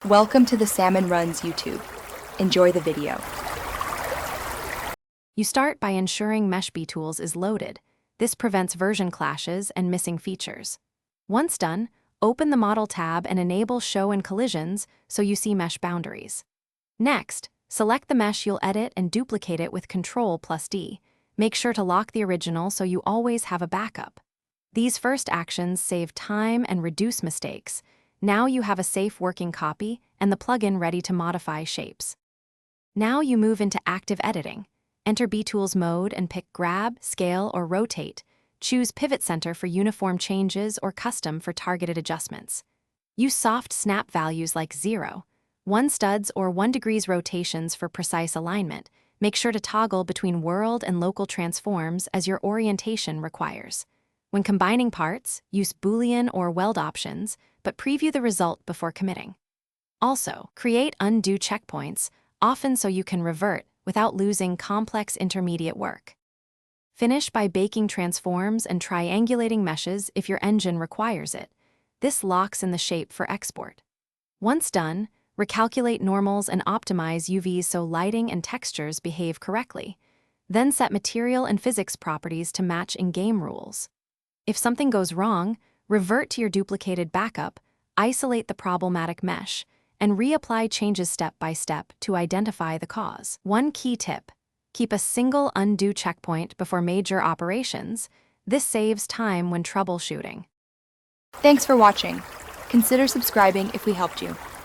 Welcome to the Salmon Runs YouTube. Enjoy the video. You start by ensuring Mesh Btools is loaded. This prevents version clashes and missing features. Once done, open the Model tab and enable Show and Collisions so you see mesh boundaries. Next, select the mesh you'll edit and duplicate it with Ctrl+D. Make sure to lock the original so you always have a backup. These first actions save time and reduce mistakes. Now you have a safe working copy and the plugin ready to modify shapes. Now you move into active editing. Enter Btools mode and pick Grab, Scale, or Rotate. Choose Pivot Center for uniform changes or Custom for targeted adjustments. Use soft snap values like 0, 1 studs, or 1 degrees rotations for precise alignment. Make sure to toggle between world and local transforms as your orientation requires. When combining parts, use Boolean or weld options, but preview the result before committing. Also, create undo checkpoints, often so you can revert without losing complex intermediate work. Finish by baking transforms and triangulating meshes if your engine requires it. This locks in the shape for export. Once done, recalculate normals and optimize UVs so lighting and textures behave correctly. Then set material and physics properties to match in-game rules. If something goes wrong, revert to your duplicated backup, isolate the problematic mesh, and reapply changes step by step to identify the cause. One key tip: keep a single undo checkpoint before major operations. This saves time when troubleshooting. Thanks for watching. Consider subscribing if we helped you.